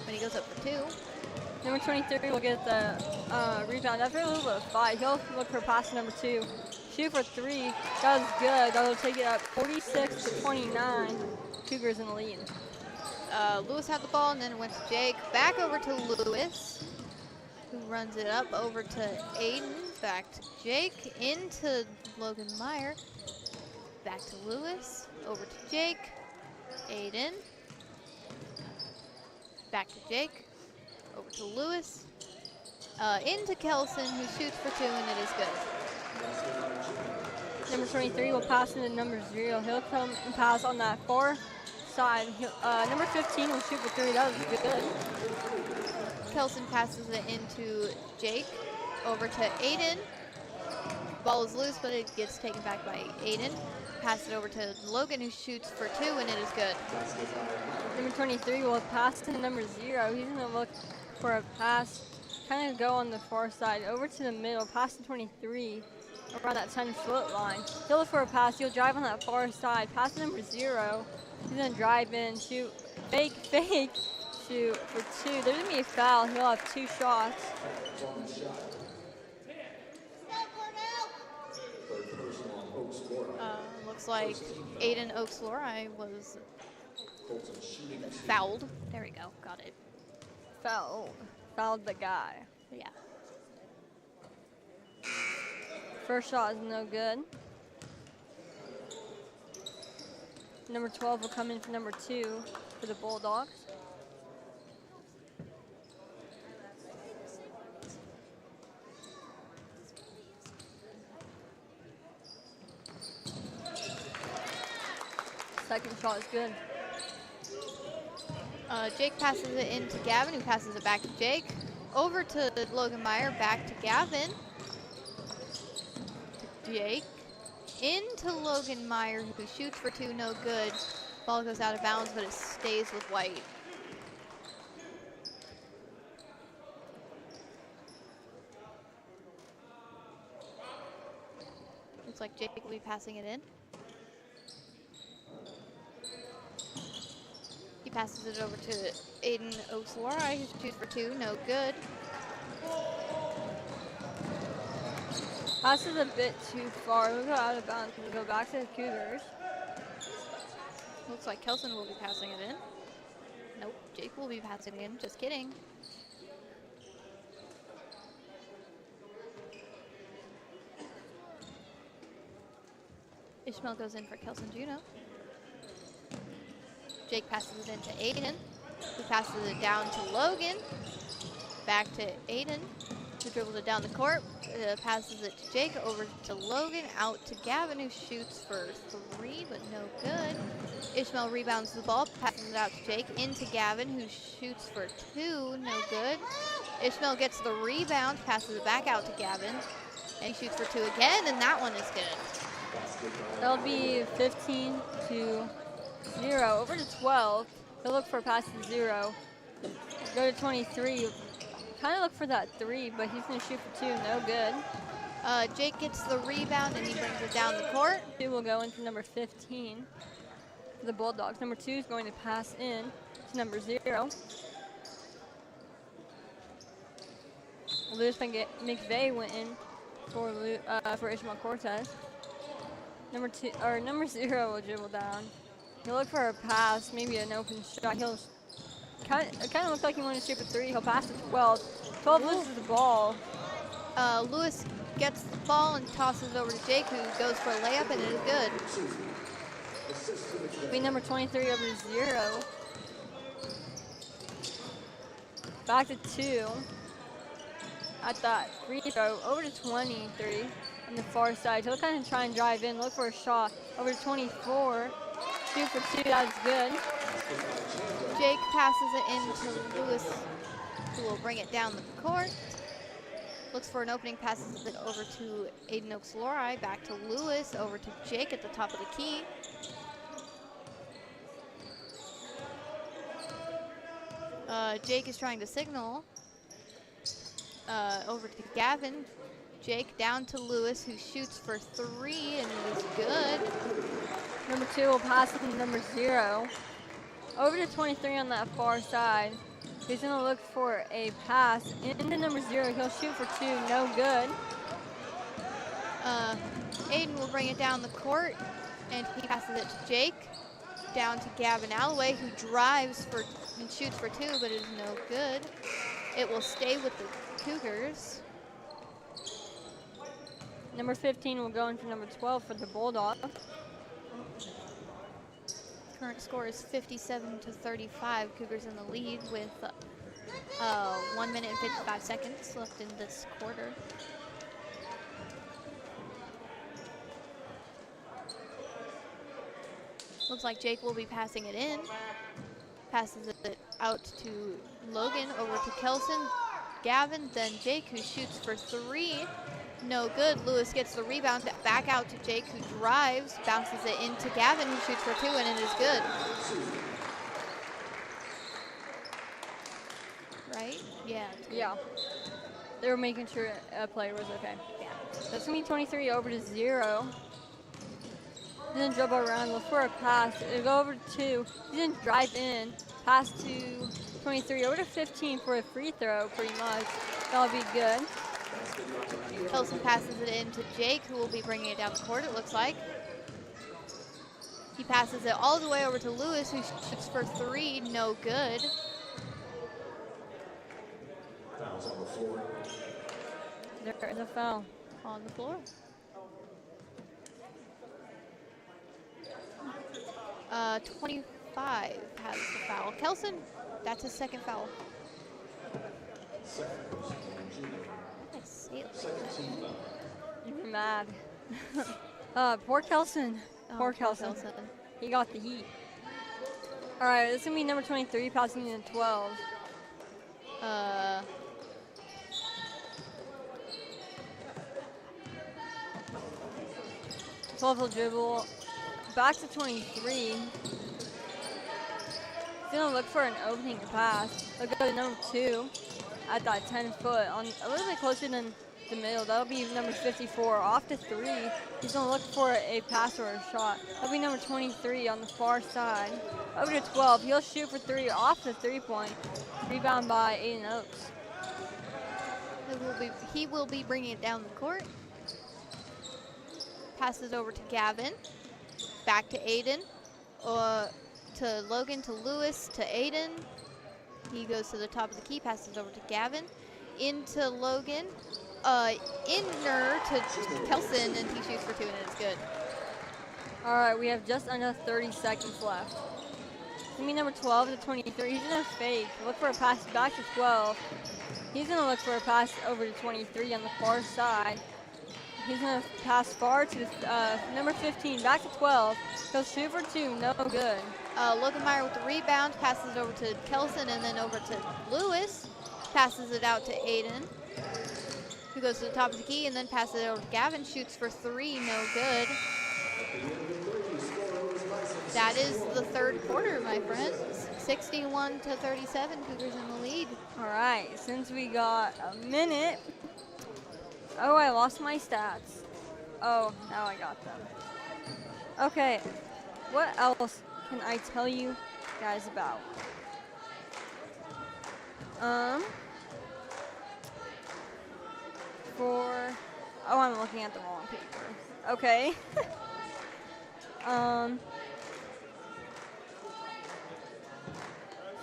Speaker 2: but he goes up for 2.
Speaker 1: Number 23 will get the rebound. After a little bit of fight, he'll look for pass to number 2. Shoot for 3, that was good. That'll take it up 46 to 29. Cougars in the lead.
Speaker 2: Lewis had the ball and then it went to Jake. Back over to Lewis, who runs it up over to Aiden. Back to Jake, into Logan Meyer. Back to Lewis, over to Jake. Aiden. Back to Jake, over to Lewis. Into Kelson, who shoots for 2, and it is good.
Speaker 1: Number 23 will pass into number 0. He'll come and pass on that far side. Number 15 will shoot for 3. That was good.
Speaker 2: Kelson passes it into Jake, over to Aiden. Ball is loose, but it gets taken back by Aiden. Pass it over to Logan, who shoots for 2, and it is good.
Speaker 1: Number 23 will pass to number 0. He's going to look for a pass kind of go on the far side, over to the middle, past the 23, around that 10-foot line. He'll look for a pass. He'll drive on that far side, past number 0. He's gonna drive in, shoot, fake, shoot for 2. There's gonna be a foul. He'll have 2 shots.
Speaker 2: Looks like Aiden Oaks-Lori was fouled. There we go. Got it.
Speaker 1: Fouled the guy.
Speaker 2: Yeah.
Speaker 1: First shot is no good. Number 12 will come in for number 2 for the Bulldogs. Second shot is good.
Speaker 2: Jake passes it in to Gavin, who passes it back to Jake. Over to Logan Meyer, back to Gavin. To Jake. Into Logan Meyer, who shoots for 2, no good. Ball goes out of bounds, but it stays with White. Looks like Jake will be passing it in. He passes it over to Aiden Oaks-Lori, who shoots for 2, no good.
Speaker 1: Pass is a bit too far. We'll go out of bounds. We'll go back to the Cougars.
Speaker 2: Looks like Kelson will be passing it in. Nope, Jake will be passing it in. Just kidding. Ishmael goes in for Kelson Juno. Jake passes it in to Aiden, who passes it down to Logan. Back to Aiden, who dribbles it down the court, passes it to Jake, over to Logan, out to Gavin, who shoots for 3, but no good. Ishmael rebounds the ball, passes it out to Jake, into Gavin, who shoots for 2, no good. Ishmael gets the rebound, passes it back out to Gavin, and he shoots for 2 again, and that one is good.
Speaker 1: That'll be 15-0. Over to 12. He'll look for a pass to 0. Go to 23. Kind of look for that 3, but he's going to shoot for 2. No good.
Speaker 2: Jake gets the rebound, and he brings it down the court.
Speaker 1: 2 will go in for number 15 for the Bulldogs. Number 2 is going to pass in to number 0. Lewis McVeigh went in for Ishmael Cortez. Number 0 will dribble down. He'll look for a pass, maybe an open shot. He'll kind of look like he wanted to shoot for 3. He'll pass to 12. 12 loses the ball.
Speaker 2: Lewis gets the ball and tosses it over to Jake, who goes for a layup, and it is good.
Speaker 1: Be number 23 over to 0. Back to 2. At that free throw, over to 23 on the far side. He'll kind of try and drive in, look for a shot. Over to 24. Shoot for 2, that's good.
Speaker 2: Jake passes it into Lewis, who will bring it down the court. Looks for an opening, passes it over to Aiden Oaks-Lori, back to Lewis, over to Jake at the top of the key. Jake is trying to signal. Over to Gavin. Jake down to Lewis, who shoots for 3, and it is good.
Speaker 1: Number 2 will pass it to number 0. Over to 23 on that far side. He's going to look for a pass into number 0. He'll shoot for 2, no good.
Speaker 2: Aiden will bring it down the court, and he passes it to Jake. Down to Gavin Alloway, who drives for and shoots for 2, but it is no good. It will stay with the Cougars.
Speaker 1: Number 15 will go in for number 12 for the Bulldogs.
Speaker 2: Current score is 57-35. Cougars in the lead with 1 minute and 55 seconds left in this quarter. Looks like Jake will be passing it in. Passes it out to Logan, over to Kelson. Gavin, then Jake, who shoots for 3. No good. Lewis gets the rebound back out to Jake, who drives, bounces it into Gavin, who shoots for 2, and it is good. Right? Yeah.
Speaker 1: Yeah. They were making sure a player was okay.
Speaker 2: Yeah.
Speaker 1: That's going to be 23 over to 0. Then dribble around, look for a pass. It'll go over to 2. He didn't drive in. Pass to 23 over to 15 for a free throw, pretty much. That'll be good.
Speaker 2: Kelson passes it in to Jake, who will be bringing it down the court, it looks like. He passes it all the way over to Lewis, who shoots for 3, no good.
Speaker 3: Fouls on the floor.
Speaker 1: There is a foul.
Speaker 2: On the floor. 25 has the foul. Kelson, that's his second foul.
Speaker 3: Second person on Junior.
Speaker 2: I say it like
Speaker 3: Second team foul.
Speaker 1: You're mad. Poor Kelson.
Speaker 2: Oh,
Speaker 1: Poor Kelson. He got the heat. All right, this is going to be number 23, passing in 12. 12 will dribble. Back to 23. He's going to look for an opening to pass. They'll go to number 2 at that 10 foot, on a little bit closer than the middle. That'll be number 54. Off to 3. He's going to look for a pass or a shot. That'll be number 23 on the far side. Over to 12. He'll shoot for 3 off the 3-point. Rebound by Aiden Oaks.
Speaker 2: He will be bringing it down the court. Passes over to Gavin. Back to Aiden. To Logan, to Lewis, to Aiden. He goes to the top of the key, passes over to Gavin. Into Logan. Inner to Kelson, and he shoots for 2, and it's good.
Speaker 1: All right, we have just under 30 seconds left. It's going to be number 12 to 23. He's going to fake. Look for a pass back to 12. He's going to look for a pass over to 23 on the far side. He's going to pass far to number 15, back to 12. He'll shoot for 2, no good.
Speaker 2: Logan Meyer with the rebound, passes it over to Kelson, and then over to Lewis. Passes it out to Aiden, who goes to the top of the key, and then passes it over to Gavin. Shoots for 3, no good. That is the third quarter, my friends. 61 to 37, Cougars in the lead.
Speaker 1: All right, since we got a minute. Oh, I lost my stats. Oh, now I got them. Okay, what else can I tell you guys about? Oh, I'm looking at the wrong paper. Okay.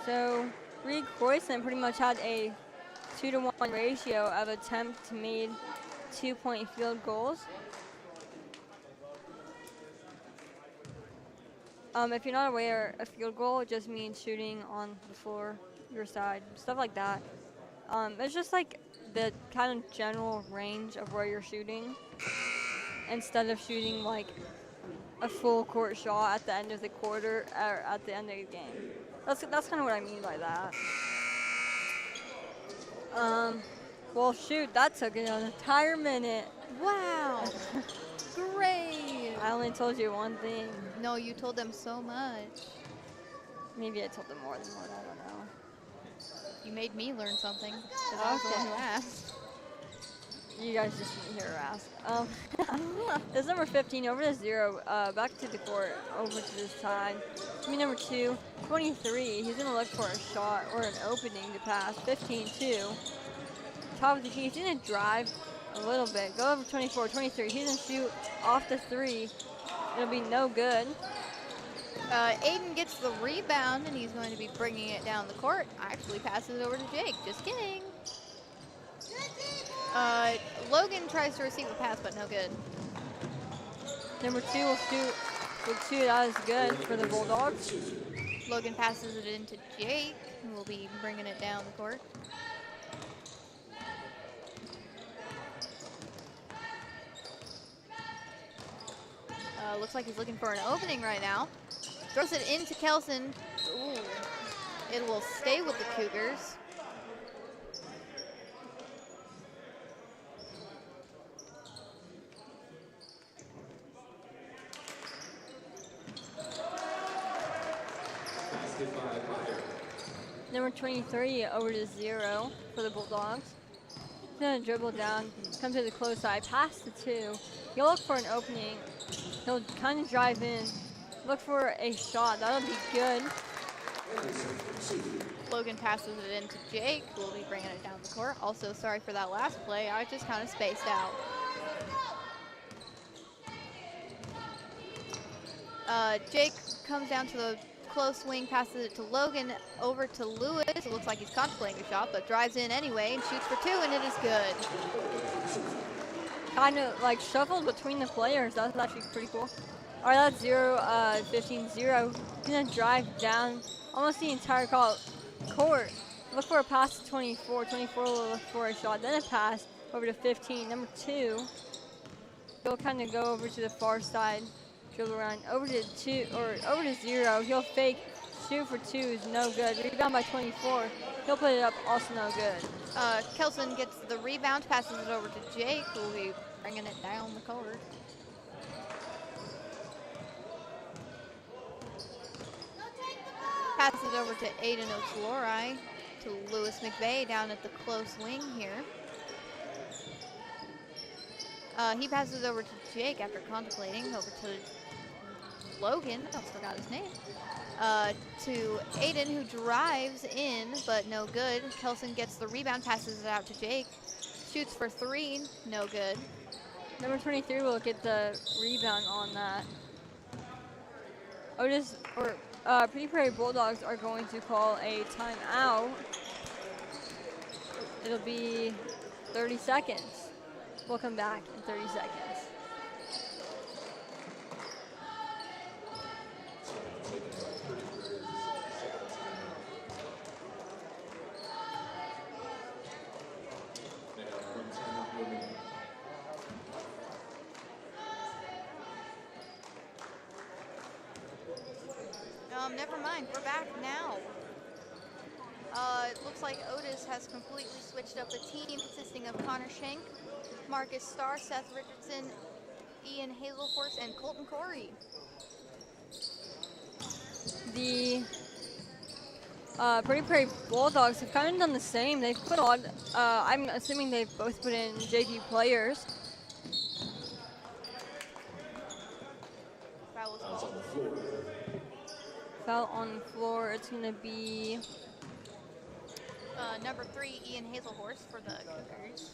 Speaker 1: So Reed Croyson pretty much had a 2-to-1 ratio of attempt to made 2-point field goals. If you're not aware, a field goal just means shooting on the floor, your side, stuff like that. It's just like the kind of general range of where you're shooting, instead of shooting like a full court shot at the end of the quarter or at the end of the game. That's kind of what I mean by that. Well, shoot, that took an entire minute.
Speaker 2: Wow. Great.
Speaker 1: I only told you one thing.
Speaker 2: No, you told them so much.
Speaker 1: Maybe I told them more than one, I don't know.
Speaker 2: You made me learn something. 'Cause I was the one who asked.
Speaker 1: You guys just didn't hear her ask. This number 15 over to 0, back to the court, over to this side. Me number 2, 23. He's gonna look for a shot or an opening to pass. 15-2. Top of the key. He's gonna drive a little bit. Go over 24, 23. He's gonna shoot off the 3. It'll be no good.
Speaker 2: Aiden gets the rebound, and he's going to be bringing it down the court. Actually passes it over to Jake. Just kidding. Logan tries to receive a pass, but no good.
Speaker 1: Number 2 will shoot. That is good for the Bulldogs.
Speaker 2: Logan passes it into Jake, who will be bringing it down the court. Looks like he's looking for an opening right now. Throws it into Kelson. Ooh. It will stay with the Cougars.
Speaker 1: Number 23 over to 0 for the Bulldogs. He's gonna dribble down, come to the close side, pass the 2. He'll look for an opening. He'll kind of drive in, look for a shot. That'll be good.
Speaker 2: Logan passes it into Jake, who will be bringing it down the court. Also, sorry for that last play. I just kind of spaced out. Jake comes down to the close wing, passes it to Logan, over to Lewis. It looks like he's contemplating a shot, but drives in anyway and shoots for 2, and it is good.
Speaker 1: Kind of like shuffled between the players. That's actually pretty cool. All right, that's 15-0. He's gonna drive down almost the entire court. Look for a pass to 24. 24 will look for a shot, then a pass over to 15. Number 2, he'll kind of go over to the far side, dribble around over to 2 or over to 0. He'll fake, shoot for 2 is no good. Rebound by 24. He'll put it up, also no good.
Speaker 2: Kelson gets the rebound, passes it over to Jake, who will be bringing it down the court. Passes it over to Aiden Oaks-Lori, to Lewis McVeigh down at the close wing here. He passes over to Jake after contemplating, over to Logan, I almost forgot his name, to Aiden, who drives in, but no good. Kelson gets the rebound, passes it out to Jake, shoots for 3, no good.
Speaker 1: Number 23 will get the rebound on that. Pretty Prairie Bulldogs are going to call a timeout. It'll be 30 seconds. We'll come back in 30 seconds.
Speaker 2: Never mind, we're back now. It looks like Otis has completely switched up the team, consisting of Connor Schenk, Marcus Starr, Seth Richardson, Ian Hazelhorse, and Colton Corey.
Speaker 1: The Pretty Prairie Bulldogs have kind of done the same. They've put on, I'm assuming they've both put in JV players.
Speaker 2: Foul was called.
Speaker 1: Foul on the floor. It's going to be
Speaker 2: Number 3, Ian Hazelhorse for the Cougars.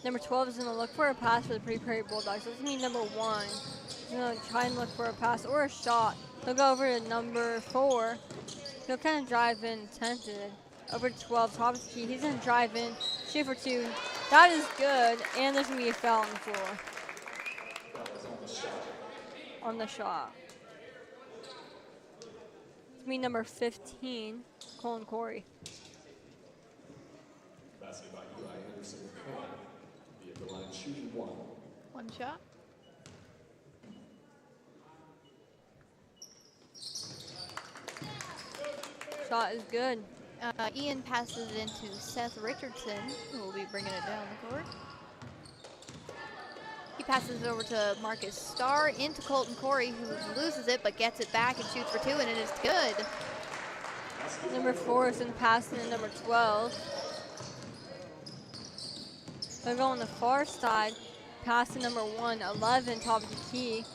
Speaker 1: number 12 is going to look for a pass for the Pretty Prairie Bulldogs. This is going to be number 1. He's going to try and look for a pass or a shot. He'll go over to number 4. He'll kind of drive in, tempted. Over to 12, top of the key. He's going to drive in, shoot for 2. That is good, and there's going to be a foul on the floor. On the shot. It's me, number 15, Colin Corey.
Speaker 3: Basket by Eli Anderson Cohen. Be at the line shooting 1.
Speaker 2: One shot.
Speaker 1: Shot is good.
Speaker 2: Ian passes it into Seth Richardson, who will be bringing it down the court. He passes it over to Marcus Starr, into Colton Corey, who loses it but gets it back and shoots for 2, and it is good.
Speaker 1: Number 4 is going to pass it to number 12. They'll go on the far side, pass to number 1, 11, top of the key.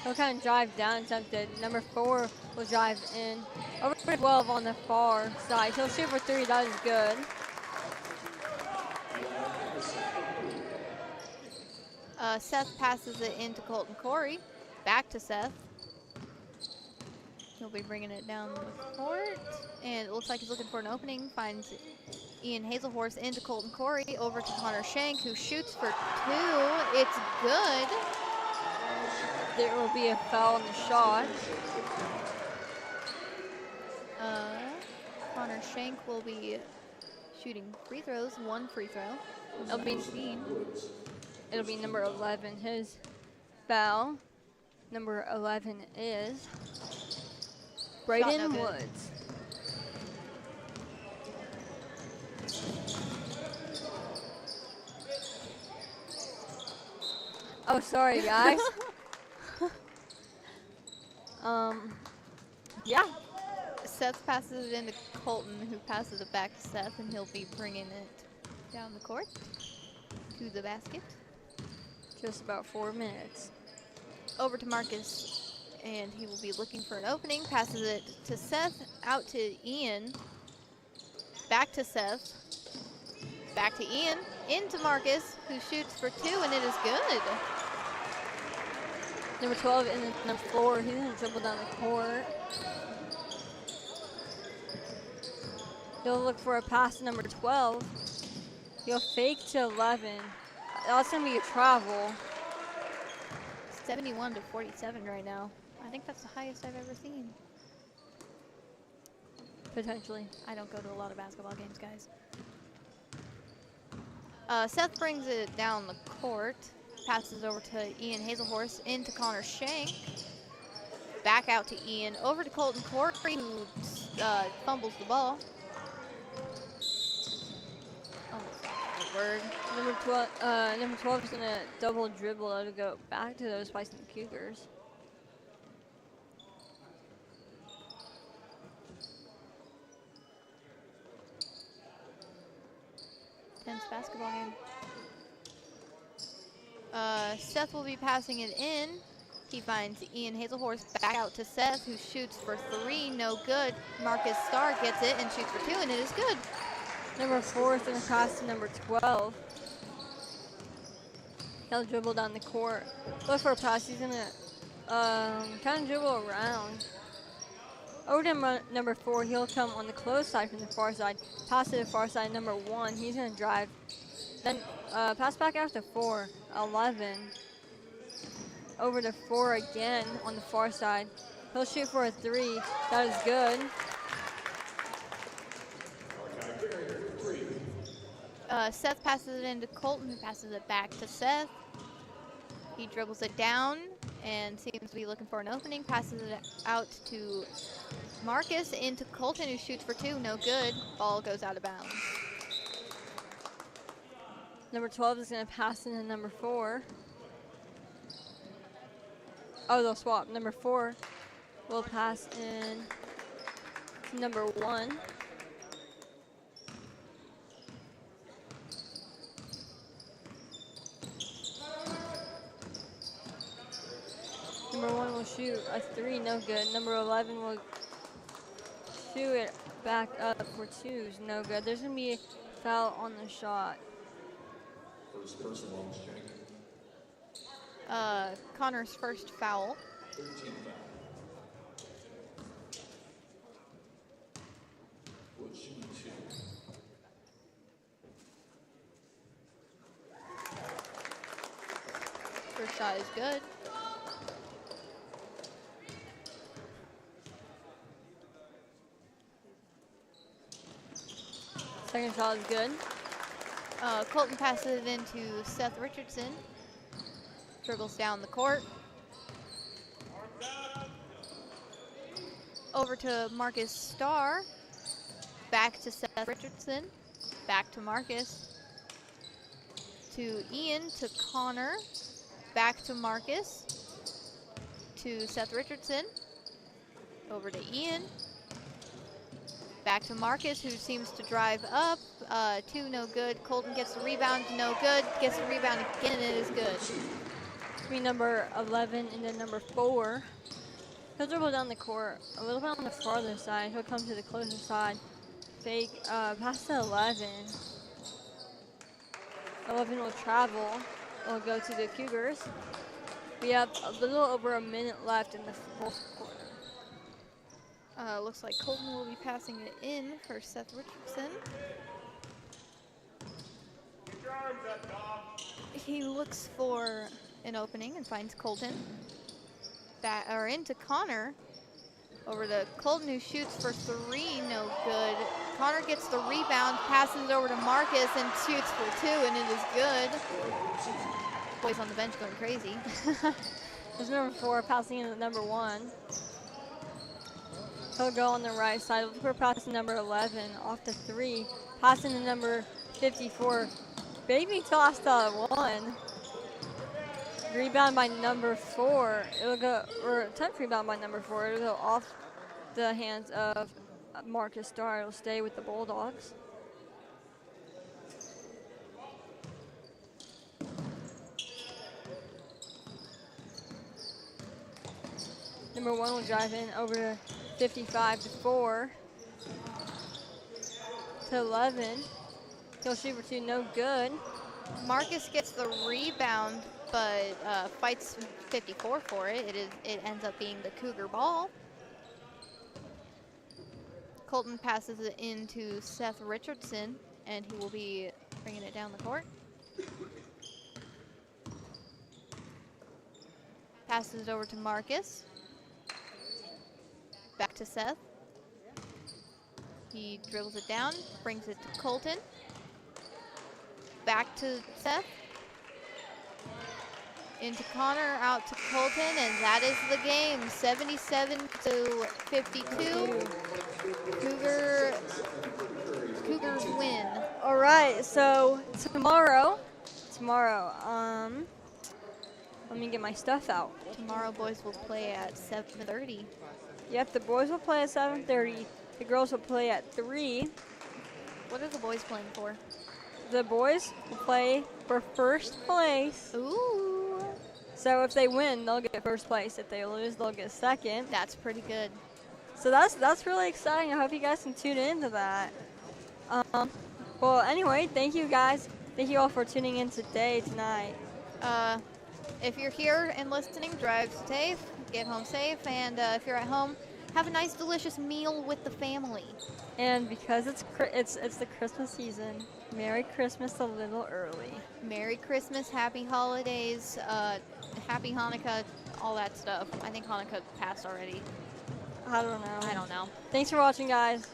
Speaker 1: He'll kind of drive down, tempted. Number 4 will drive in. Over to 12 on the far side. He'll shoot for 3, that is good.
Speaker 2: Seth passes it into Colton Corey. Back to Seth. He'll be bringing it down the court. And it looks like he's looking for an opening. Finds Ian Hazelhorse into Colton Corey. Over to Connor Schenk, who shoots for 2. It's good.
Speaker 1: There will be a foul on the shot.
Speaker 2: Connor Schenk will be shooting free throws. 1 free throw.
Speaker 1: It'll be number 11, his foul. Number 11 is Brayden Woods. Oh, sorry, guys.
Speaker 2: Seth Seth passes it into Colton, who passes it back to Seth, and he'll be bringing it down the court to the basket.
Speaker 1: Just about 4 minutes.
Speaker 2: Over to Marcus, and he will be looking for an opening. Passes it to Seth, out to Ian, back to Seth, back to Ian, into Marcus, who shoots for 2, and it is good.
Speaker 1: Number 12 and then number 4, he's gonna dribble down the court. He'll look for a pass to number 12. He'll fake to 11. That's gonna be a travel.
Speaker 2: 71 to 47 right now. I think that's the highest I've ever seen.
Speaker 1: Potentially.
Speaker 2: I don't go to a lot of basketball games, guys. Seth brings it down the court, passes over to Ian Hazelhorse, into Connor Shank, back out to Ian, over to Colton Corey, who fumbles the ball. Almost got the word.
Speaker 1: Number 12 is gonna double dribble to go back to those Bison Cougars.
Speaker 2: Tense basketball game. Seth will be passing it in. He finds Ian Hazelhorse, back out to Seth, who shoots for 3, no good. Marcus Starr gets it and shoots for 2, and it is good.
Speaker 1: Number 4 is gonna pass to number 12. He'll dribble down the court. Look for a pass. He's gonna kind of dribble around. Over to number 4, he'll come on the close side from the far side. Pass to the far side, number 1. He's gonna drive. Then pass back out to 4, 11. Over to 4 again on the far side. He'll shoot for a 3. That is good.
Speaker 2: Seth passes it into Colton, who passes it back to Seth. He dribbles it down and seems to be looking for an opening. Passes it out to Marcus, into Colton, who shoots for 2. No good. Ball goes out of bounds.
Speaker 1: Number 12 is going to pass into number 4. Oh, they'll swap. Number 4 will pass in to number 1. Number 1 will shoot a 3, no good. Number 11 will shoot it back up for 2s, no good. There's going to be a foul on the shot.
Speaker 3: First personal on Shank.
Speaker 2: Connor's first foul.
Speaker 3: 13 foul. Would shoot 2.
Speaker 2: First shot is good.
Speaker 1: Second shot is good.
Speaker 2: Colton passes it into Seth Richardson. Dribbles down the court. Over to Marcus Starr. Back to Seth Richardson. Back to Marcus. To Ian, to Connor. Back to Marcus. To Seth Richardson. Over to Ian. Back to Marcus, who seems to drive up. 2, no good. Colton gets the rebound, no good. Gets the rebound again, and it is good.
Speaker 1: Between number 11 and then number 4. He'll dribble down the court a little bit on the farther side. He'll come to the closer side. Fake, pass to 11. 11 will travel. It'll go to the Cougars. We have a little over a minute left in the fourth quarter.
Speaker 2: Looks like Colton will be passing it in for Seth Richardson. He looks for an opening and finds Colton. Into Connor. Over to Colton, who shoots for 3, no good. Connor gets the rebound, passes it over to Marcus, and shoots for 2, and it is good. Boys on the bench going crazy.
Speaker 1: There's number 4 passing in at number 1. He'll go on the right side. Look for passing number 11 off the 3. Passing to number 54. Baby tossed out 1. Rebound by number 4. It'll go, or touch rebound by number 4. It'll go off the hands of Marcus Starr will stay with the Bulldogs. Number 1 will drive in over to 55-4 to 11. He'll shoot for 2, no good.
Speaker 2: Marcus gets the rebound, but fights 54 for it. It ends up being the Cougar ball. Colton passes it into Seth Richardson, and he will be bringing it down the court. Passes it over to Marcus. Back to Seth. He dribbles it down, brings it to Colton. Back to Seth. Into Connor, out to Colton, and that is the game. 77-52. Cougars win.
Speaker 1: All right, so tomorrow, let me get my stuff out.
Speaker 2: Tomorrow, boys will play at 7:30.
Speaker 1: Yep, the boys will play at 7:30. The girls will play at 3.
Speaker 2: What are the boys playing for?
Speaker 1: The boys will play for first place.
Speaker 2: Ooh,
Speaker 1: So if they win, they'll get first place. If they lose, they'll get second.
Speaker 2: that's pretty good.
Speaker 1: So that's really exciting. I hope you guys can tune into that. Well, anyway, thank you guys. Thank you all for tuning in tonight.
Speaker 2: If you're here and listening, drive safe, get home safe, and if you're at home, have a nice, delicious meal with the family.
Speaker 1: And because it's the Christmas season, Merry Christmas a little early.
Speaker 2: Merry Christmas, Happy Holidays, Happy Hanukkah, all that stuff. I think Hanukkah passed already.
Speaker 1: I don't know.
Speaker 2: I don't know.
Speaker 1: Thanks for watching, guys.